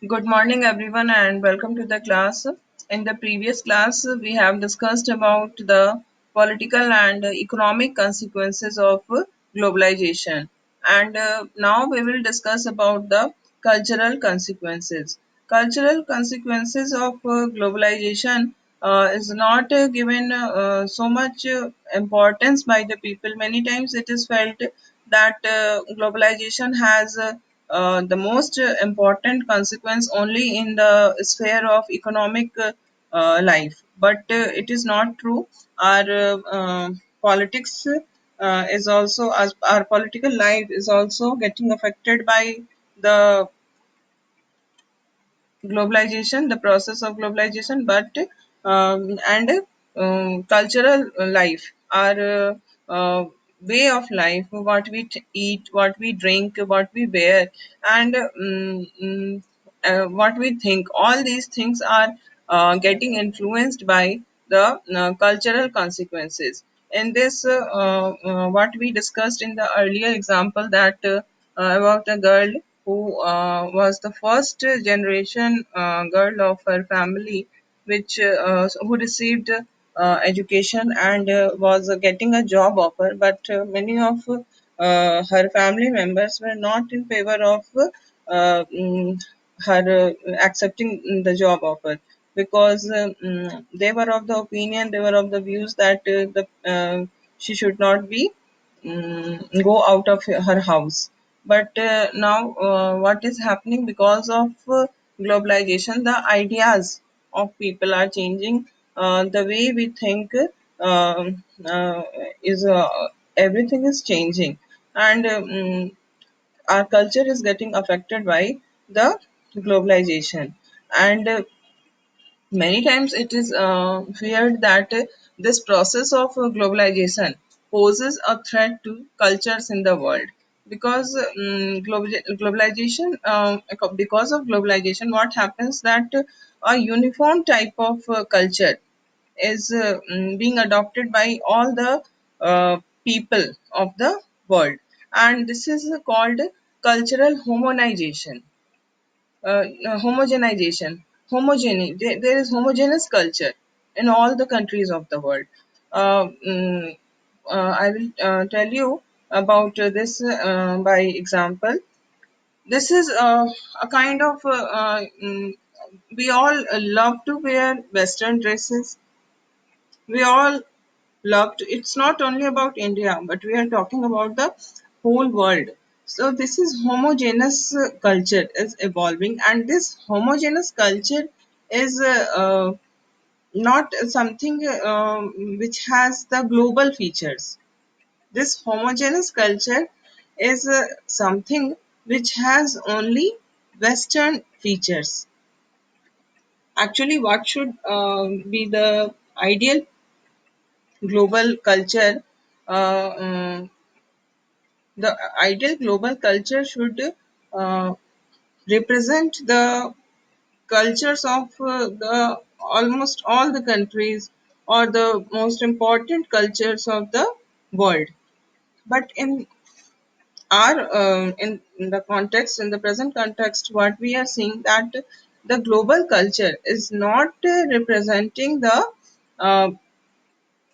Good morning, everyone, and welcome to the class. In the previous class, we have discussed about the political and economic consequences of globalization, and now we will discuss about the cultural consequences. Cultural consequences of globalization is not given so much importance by the people. Many times, it is felt that globalization has the most important consequence only in the sphere of economic life, but it is not true. Our politics is also, as our political life is also getting affected by the globalization, the process of globalization, but and cultural life, our way of life, what we eat, what we drink, what we wear, and what we think, all these things are getting influenced by the cultural consequences. In this, what we discussed in the earlier example, that about a girl who was the first generation girl of her family, which who received education and was getting a job offer, but many of her family members were not in favor of her accepting the job offer, because they were of the opinion, they were of the views that the she should not be go out of her house. But now, what is happening because of globalization, the ideas of people are changing, the way we think uh, is everything is changing, and our culture is getting affected by the globalization. And many times it is feared that this process of globalization poses a threat to cultures in the world, because globalization, because of globalization, what happens that a uniform type of culture is being adopted by all the people of the world, and this is called cultural homogenization. Homogenization, there is homogeneous culture in all the countries of the world. uh, mm, I will tell you about this by example. This is a kind of we all love to wear western dresses. We all love to, it's not only about India, but we are talking about the whole world. So this is homogeneous culture is evolving, and this homogeneous culture is not something which has the global features. This homogeneous culture is something which has only western features. Actually, what should be the ideal global culture? The ideal global culture should uh, represent the cultures of the almost all the countries, or the most important cultures of the world. But our in the context, in the present context, what we are seeing that the global culture is not representing the uh,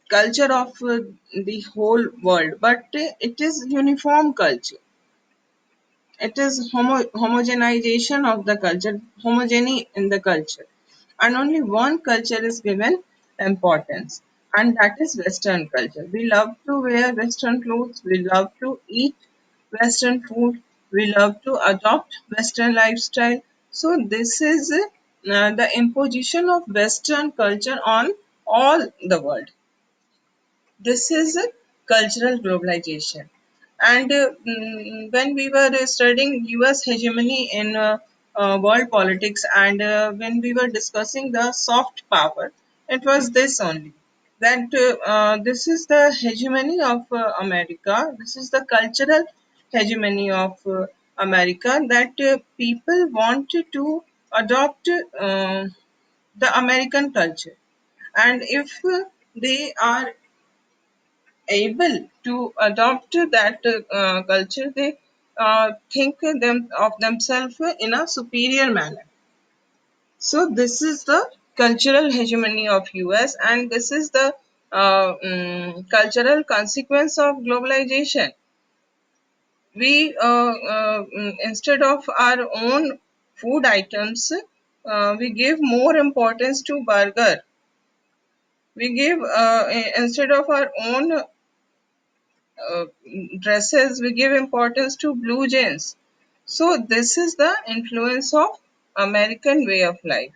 culture of the whole world, but it is uniform culture. It is homogenization of the culture, homogeny in the culture, and only one culture is given importance, and that is Western culture. We love to wear Western clothes, we love to eat Western food, we love to adopt Western lifestyle. So this is the imposition of Western culture on all the world. This is cultural globalization. And when we were studying US hegemony in world politics, and when we were discussing the soft power, it was this only, that this is the hegemony of America, this is the cultural hegemony of America, that people wanted to adopt the American culture. And if they are able to adopt that culture, they think them of themselves in a superior manner. So this is the cultural hegemony of US, and this is the cultural consequence of globalization. Instead of our own food items, we give more importance to burger. We give instead of our own uh, dresses, we give importance to blue jeans. So this is the influence of American way of life.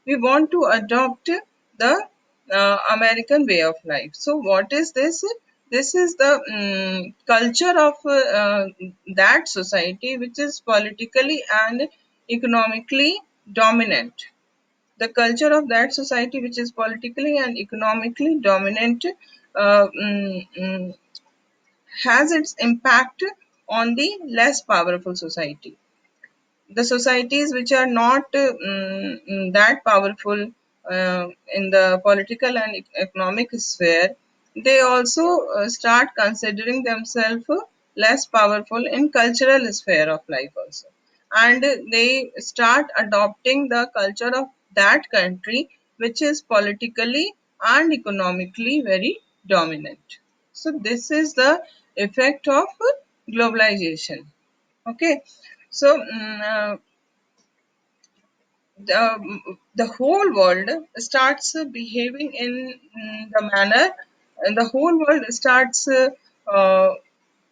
We want to adopt the American way of life. So what is this? This is the culture of that society which is politically and economically dominant. The culture of that society which is politically and economically dominant has its impact on the less powerful society. The societies which are not that powerful in the political and economic sphere, they also start considering themselves less powerful in cultural sphere of life also, and they start adopting the culture of that country which is politically and economically very dominant. So this is the effect of globalization. Okay, so the whole world starts behaving in the manner, and the whole world starts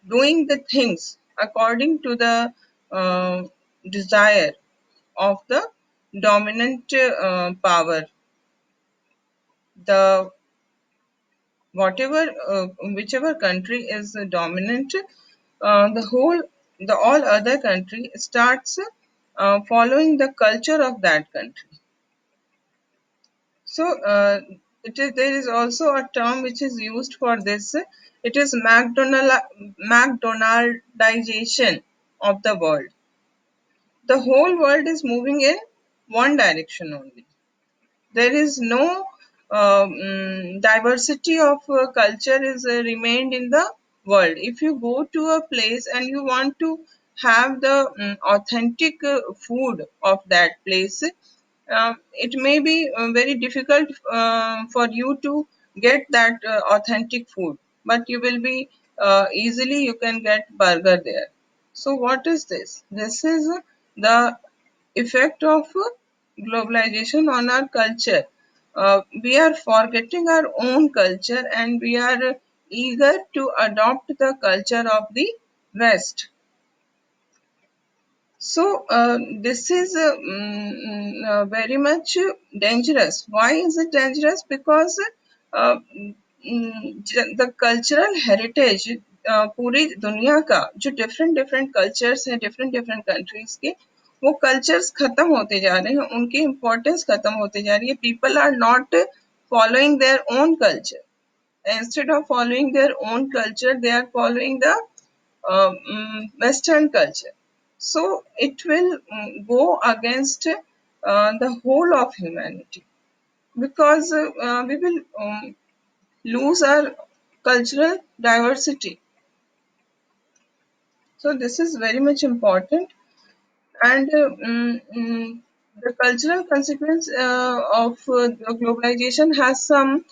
doing the things according to the uh, desire of the dominant power. The whatever whichever country is dominant, the all other country starts following the culture of that country. So there is also a term which is used for this. It is McDonaldization of the world. The whole world is moving in one direction only. There is no diversity of culture is remained in the world. If you go to a place and you want to have the authentic food of that place, it may be very difficult for you to get that authentic food, but you will be easily you can get burger there. So what is this? This is the effect of globalization on our culture. We are forgetting our own culture and we are eager to adopt the culture of the West. So this is very much dangerous. Why is it dangerous? Because the cultural heritage पूरी दुनिया का जो different different cultures हैं different different countries के, वो cultures खत्म होते जा रहे हैं, उनकी इम्पोर्टेंस खत्म होते जा रही है. People are not following their own culture. Instead of following their own culture, they are following the Western culture. So it will go against the whole of humanity, because we will lose our cultural diversity. So this is very much important. And the cultural consequence of the globalization has some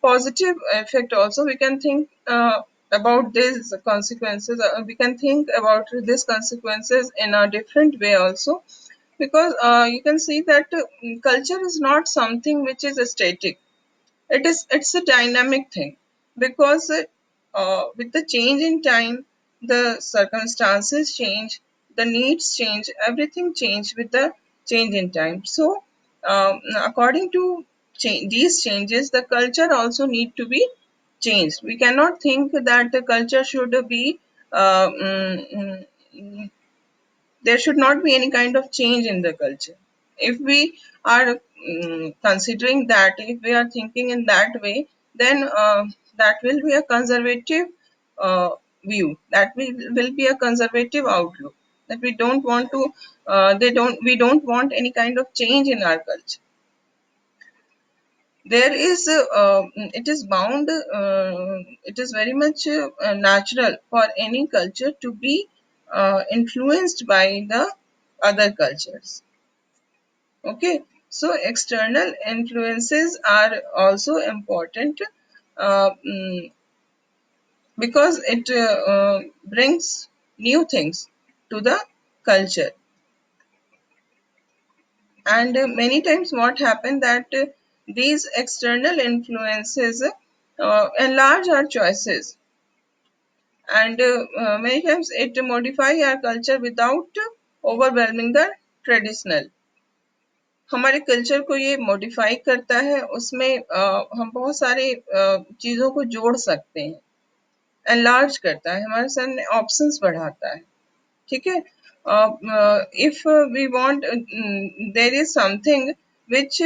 positive effect also. We can think about these consequences. We can think about these consequences in a different way also, because you can see that culture is not something which is static. It's a dynamic thing, because with the change in time, the circumstances change, the needs change, everything change with the change in time. So according to these changes, the culture also need to be changed. We cannot think that the culture should be there should not be any kind of change in the culture. If we are considering that, if we are thinking in that way, then that will be a conservative uh, view. That will be a conservative outlook. That we don't want to, we don't want any kind of change in our culture. There is it is bound it is very much natural for any culture to be influenced by the other cultures. Okay, so external influences are also important, because it brings new things to the culture. And many times what happen that these external influences enlarge our choices, and many times it modify our culture without overwhelming the traditional. हमारे culture को ये modify करता है, उसमें हम बहुत सारे चीज़ों को जोड़ सकते हैं, एनलार्ज करता है, हमारे सामने ऑप्शंस बढ़ाता है, ठीक है। If we want, there is something which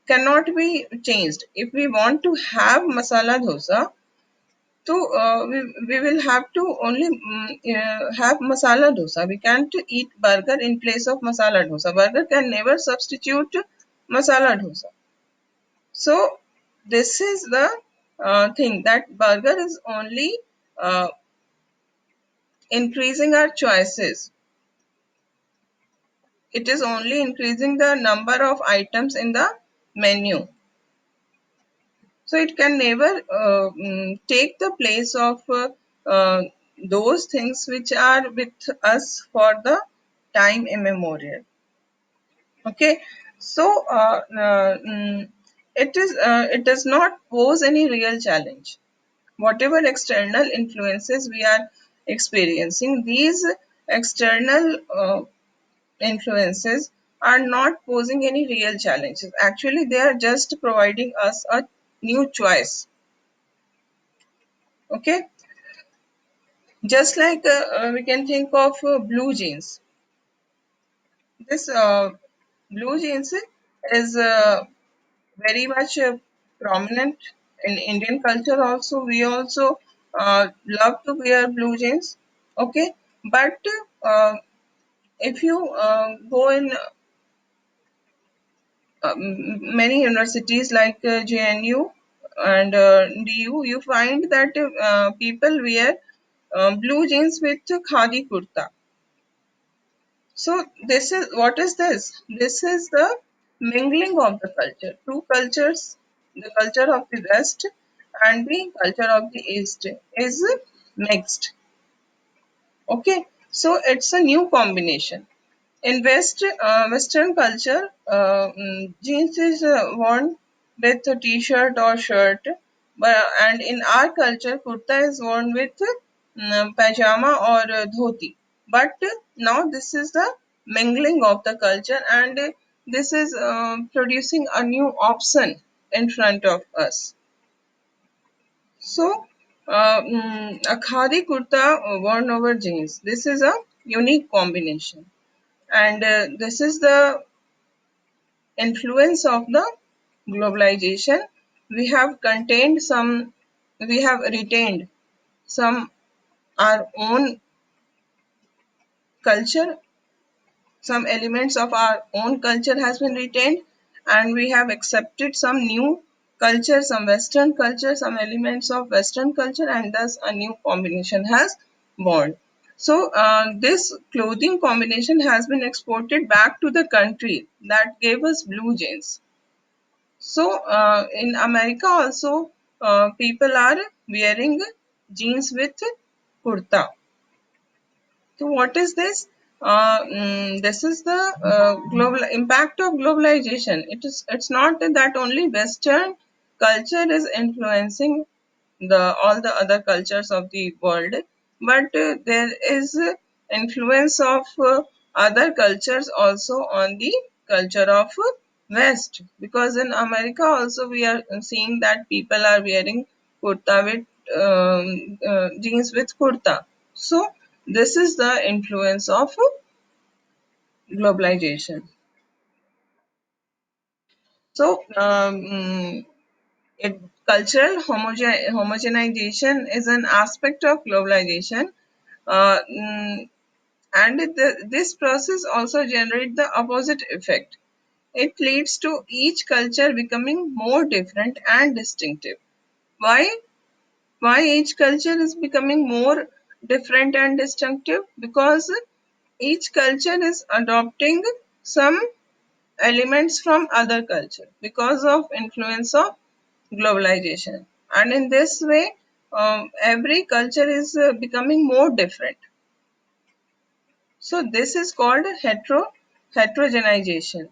cannot be changed. If we want to have masala dosa, so we will have to only have masala dosa. We can't eat burger in place of masala dosa. Burger can never substitute masala dosa. So this is the thing, that burger is only uh, increasing our choices. It is only increasing the number of items in the menu. So it can never take the place of those things which are with us for the time immemorial. Okay, so it does not pose any real challenge. Whatever external influences we are experiencing, these external influences are not posing any real challenges. Actually, they are just providing us a new choice. Okay, just like we can think of blue jeans. This blue jeans is very much prominent in Indian culture. Also, we also love to wear blue jeans. Okay, but if you go in many universities like JNU and DU, you find that people wear blue jeans with khadi kurta. So this is, what is this? This is the mingling of the culture. Two cultures, the culture of the West and the culture of the East is mixed. Okay, so it's a new combination. In Western culture, jeans is worn with a t-shirt or shirt, but and in our culture, kurta is worn with pajama or dhoti. But now this is the mingling of the culture, and this is producing a new option in front of us. So, a khadi kurta worn over jeans. This is a unique combination, and this is the influence of the globalization. We have contained some, we have retained some our own culture, some elements of our own culture has been retained, and we have accepted some new culture, some Western culture, some elements of Western culture, and thus a new combination has born. So this clothing combination has been exported back to the country that gave us blue jeans. So in America also, people are wearing jeans with kurta. So what is this? This is the global impact of globalization. It's not that only Western culture is influencing the all the other cultures of the world, but there is influence of other cultures also on the culture of West. Because in America also we are seeing that people are wearing kurta with jeans with kurta. So this is the influence of globalization. So it, cultural homogenization is an aspect of globalization, and this process also generates the opposite effect. It leads to each culture becoming more different and distinctive. Why? Why each culture is becoming more different and distinctive? Because each culture is adopting some elements from other culture because of influence of globalization. And in this way, every culture is becoming more different. So this is called heterogenization.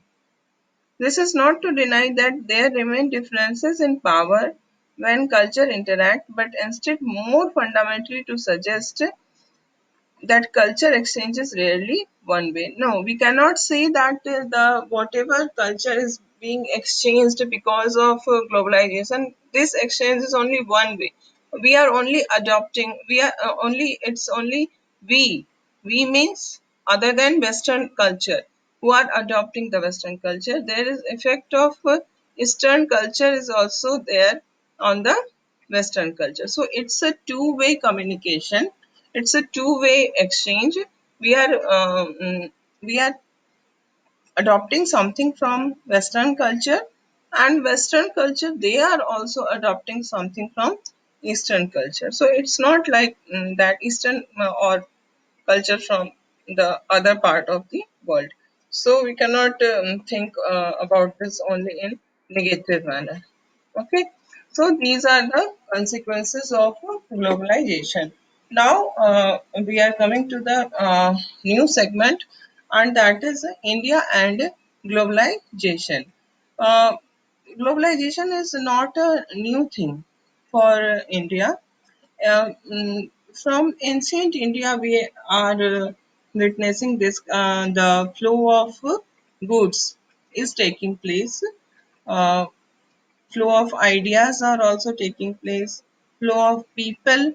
This is not to deny that there remain differences in power when culture interact, but instead more fundamentally to suggest that culture exchange is rarely one way. No, we cannot say that the whatever culture is being exchanged because of globalization, this exchange is only one way. We are only adopting. We are only. It's only we. We means other than Western culture who are adopting the Western culture. There is effect of Eastern culture is also there on the Western culture. So it's a two-way communication, it's a two-way exchange. We are we are adopting something from Western culture, and Western culture they are also adopting something from Eastern culture. So it's not like that Eastern or culture from the other part of the world. So we cannot think about this only in negative manner. Okay, so these are the consequences of globalization. Now we are coming to the new segment, and that is India and globalization. Uh, Globalization is not a new thing for India. From ancient India, we are witnessing this. The flow of goods is taking place. Uh, Flow of ideas are also taking place. Flow of people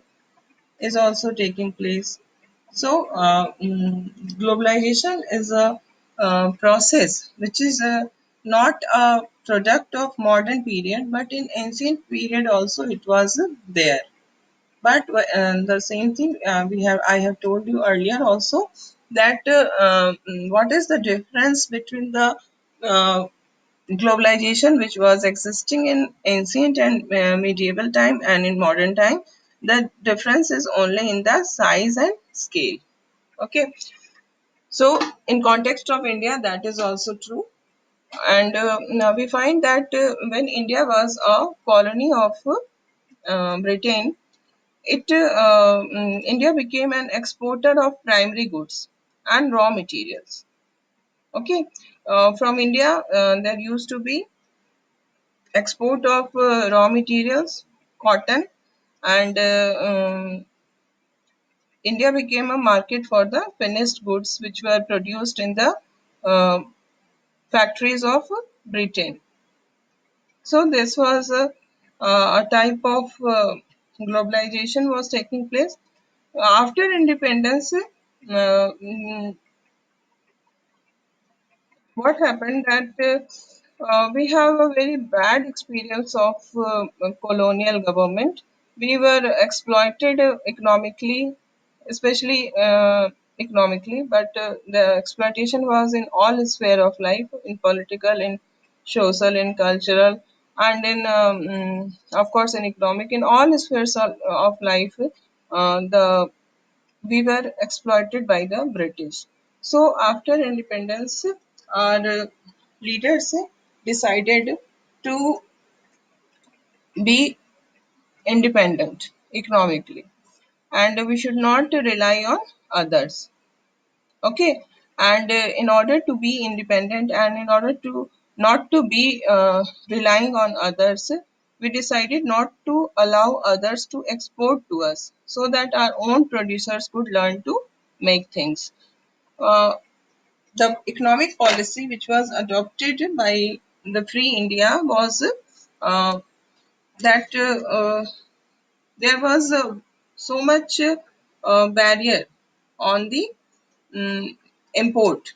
is also taking place. So, globalization is a process which is not a product of modern period, but in ancient period also it was there. But the same thing we have I have told you earlier also that what is the difference between the uh, globalization which was existing in ancient and medieval time and in modern time. The difference is only in the size and scale. Okay, so in context of India that is also true. And now we find that when India was a colony of Britain, India became an exporter of primary goods and raw materials. Okay, from India there used to be export of raw materials, cotton, and India became a market for the finished goods which were produced in the uh, factories of Britain. So this was a type of globalization was taking place after independence. What happened that we have a very bad experience of colonial government. We were exploited economically, especially economically, but the exploitation was in all sphere of life, in political, in social, in cultural, and in of course in economic, in all spheres of life. The We were exploited by the British. So after independence, our leaders decided to be independent economically, and we should not rely on others. Okay, and in order to be independent and in order to not to be relying on others, we decided not to allow others to export to us so that our own producers could learn to make things. Uh, the economic policy which was adopted by the Free India was uh, that there was so much barrier on the import.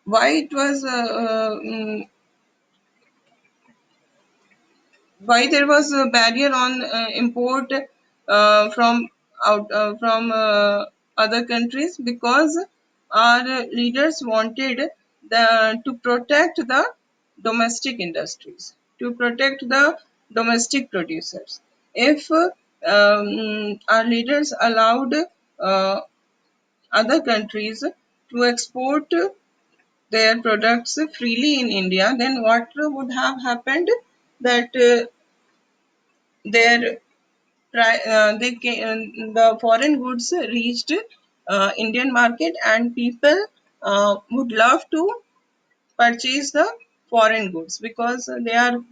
Why it was why there was a barrier on import from other countries? Because our leaders wanted to protect the domestic industries, to protect the domestic producers. If our leaders allowed other countries to export their products freely in India, then what would have happened? That their the foreign goods reached Indian market, and people would love to purchase the foreign goods because they are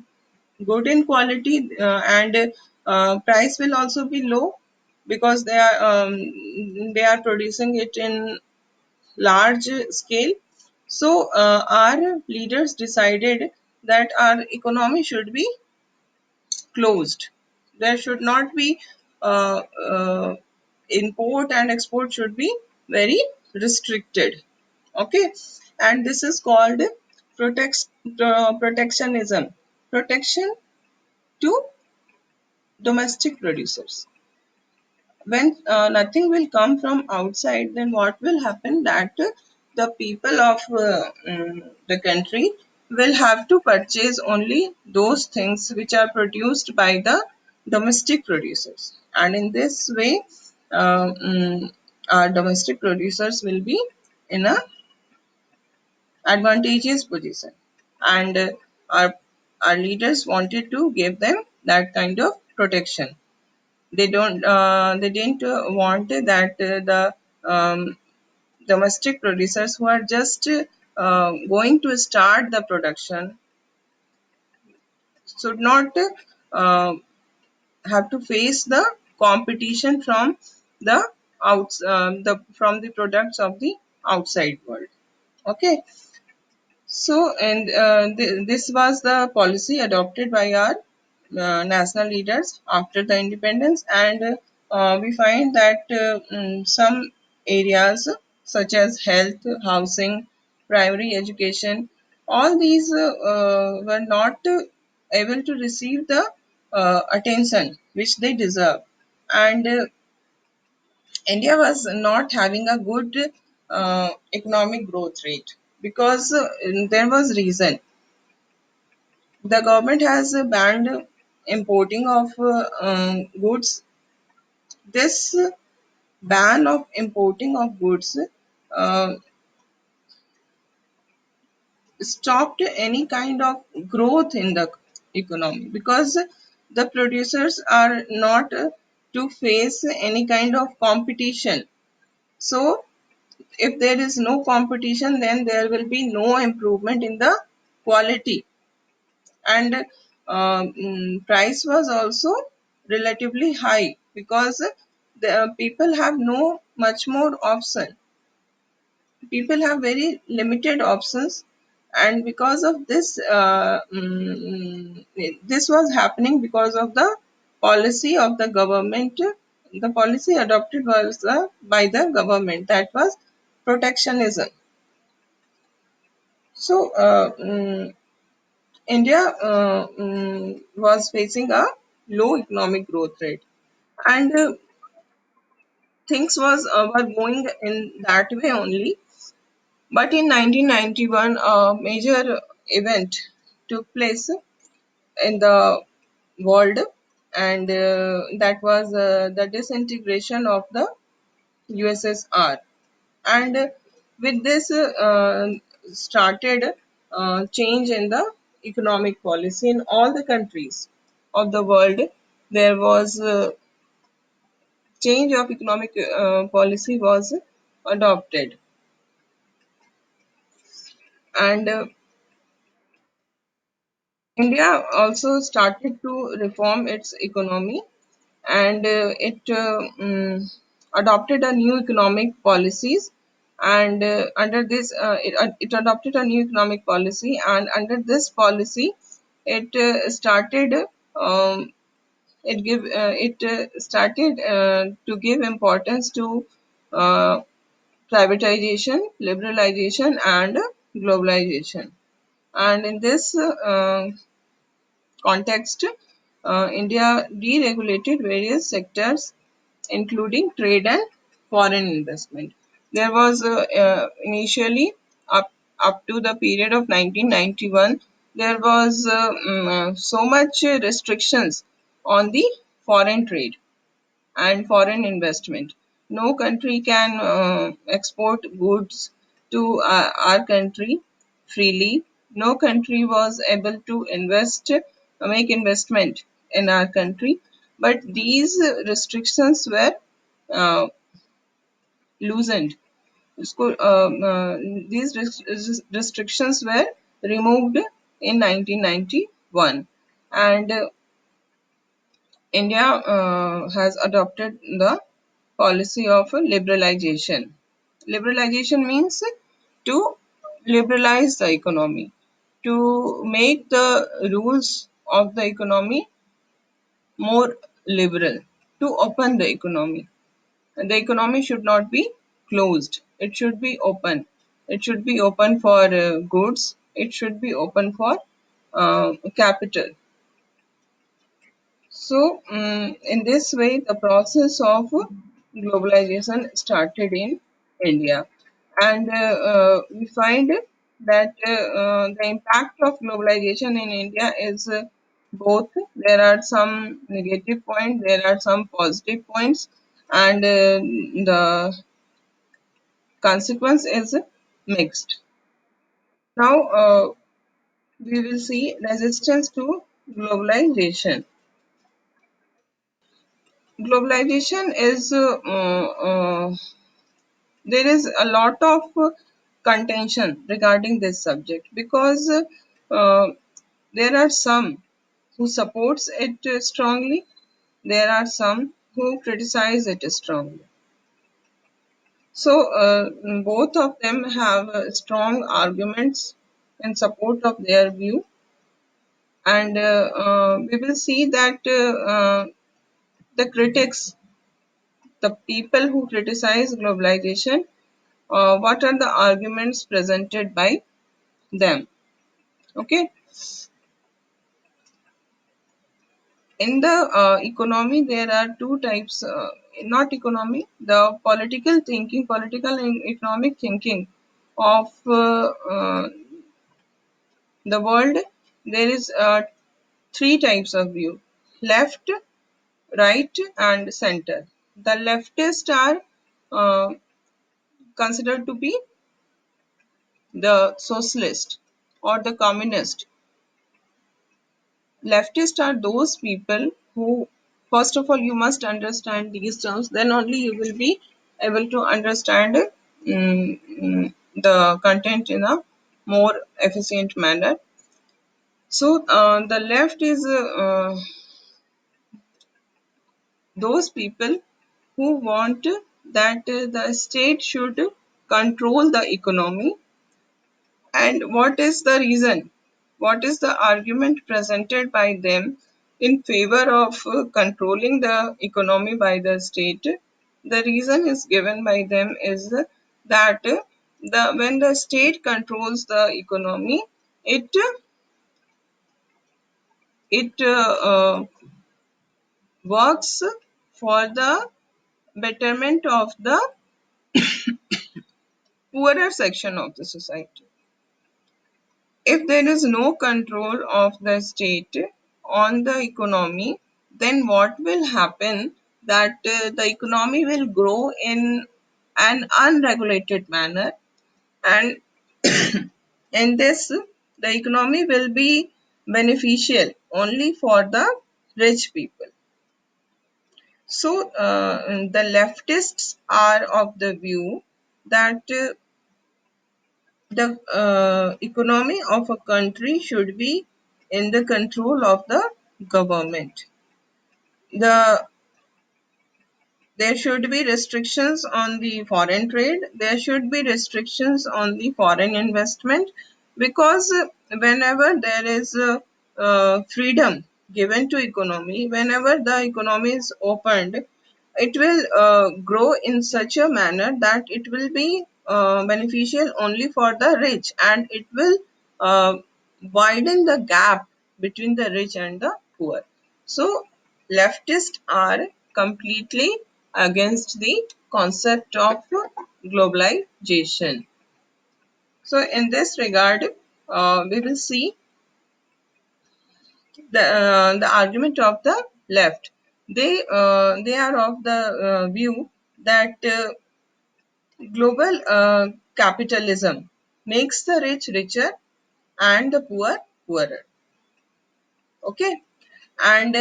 good in quality, and price will also be low because they are producing it in large scale. So our leaders decided that our economy should be closed. There should not be import and export should be very restricted. Okay, and this is called protectionism. Protection to domestic producers. When nothing will come from outside, then what will happen? That the people of the country will have to purchase only those things which are produced by the domestic producers, and in this way, our domestic producers will be in a advantageous position, and our leaders wanted to give them that kind of protection. They didn't want that the domestic producers who are just going to start the production should not uh, have to face the competition from the the from the products of the outside world. Okay. So, and this was the policy adopted by our national leaders after the independence, and we find that some areas such as health, housing, primary education, all these were not able to receive the attention which they deserve, and India was not having a good economic growth rate because there was reason. The government has banned importing of goods. This ban of importing of goods uh, stopped any kind of growth in the economy because the producers are not to face any kind of competition. So if there is no competition, then there will be no improvement in the quality, and price was also relatively high because the people have no much more option. People have very limited options, and because of this, this was happening because of the policy of the government. The policy adopted was by the government, that was protectionism. So India was facing a low economic growth rate, and things were going in that way only. But in 1991, a major event took place in the world, and that was the disintegration of the USSR. And with this started change in the economic policy in all the countries of the world. There was change of economic policy was adopted, and India also started to reform its economy, and adopted a new economic policies, and under this it adopted a new economic policy, and under this policy it started um, it started to give importance to uh, privatization, liberalization, and globalization. And in this context, India deregulated various sectors, including trade and foreign investment. There was initially up to the period of 1991, there was so much restrictions on the foreign trade and foreign investment. No country can export goods to our country freely. No country was able to make investment in our country. But these restrictions were uh, loosened. School, these restrictions were removed in 1991, and India has adopted the policy of liberalization. Liberalization means to liberalize the economy, to make the rules of the economy more liberal, to open the economy. The economy should not be closed, it should be open. It should be open for goods, it should be open for capital. So, in this way, the process of globalization started in India, and we find that the impact of globalization in India is both. There are some negative points, there are some positive points, and the consequence is mixed. Now, we will see resistance to globalization. Globalization is there is a lot of contention regarding this subject because there are some who supports it strongly, there are some who criticize it strongly. So both of them have strong arguments in support of their view, and we will see that the critics, the people who criticize globalization, what are the arguments presented by them. Okay, in the economy there are two types, not economy, the political and economic thinking of the world. There is three types of view: left, right, and center. The leftists are uh, considered to be the socialist or the communist. Leftists are those people who, first of all, you must understand these terms, then only you will be able to understand the content in a more efficient manner. So, the left is those people who want that the state should control the economy. And what is the reason? What is the argument presented by them in favor of controlling the economy by the state? The reason is given by them is that the when the state controls the economy, it it works for the betterment of the poorer section of the society. If there is no control of the state on the economy, then what will happen? That the economy will grow in an unregulated manner, and in this, the economy will be beneficial only for the rich people. So, the leftists are of the view that the economy of a country should be in the control of the government. The There should be restrictions on the foreign trade. There should be restrictions on the foreign investment, because whenever there is freedom given to economy, whenever the economy is opened, it will grow in such a manner that it will be beneficial only for the rich, and it will uh, widen the gap between the rich and the poor. So, leftists are completely against the concept of globalization. So, in this regard, we will see the argument of the left. They are of the view that global capitalism makes the rich richer and the poor poorer. Okay, and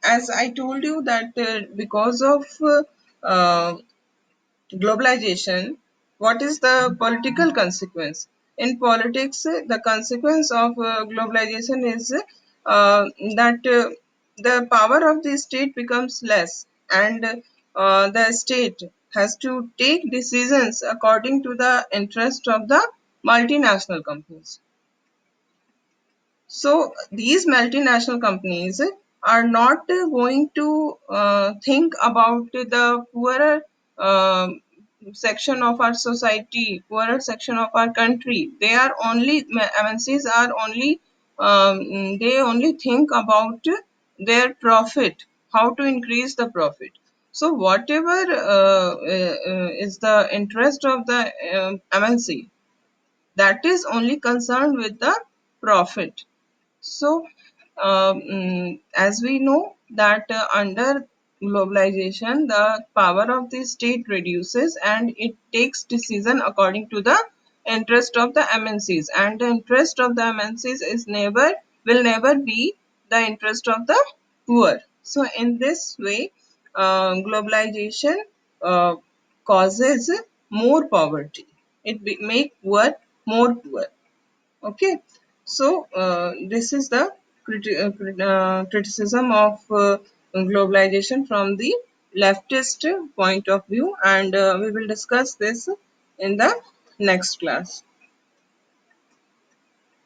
as I told you that because of uh, globalization, what is the political consequence? In politics, the consequence of globalization is that the power of the state becomes less, and the state has to take decisions according to the interest of the multinational companies. So these multinational companies are not going to think about the poorer section of our society, poorer section of our country. They are only MNCs are only they only think about their profit, how to increase the profit. So whatever is the interest of the MNC, that is only concerned with the profit. So, as we know that under globalization, the power of the state reduces and it takes decision according to the interest of the MNCs, and the interest of the MNCs is never will never be the interest of the poor. So, in this way, globalization uh, causes more poverty. It make poor more poor. Okay, so this is the criticism of globalization from the leftist point of view, and we will discuss this in the next class.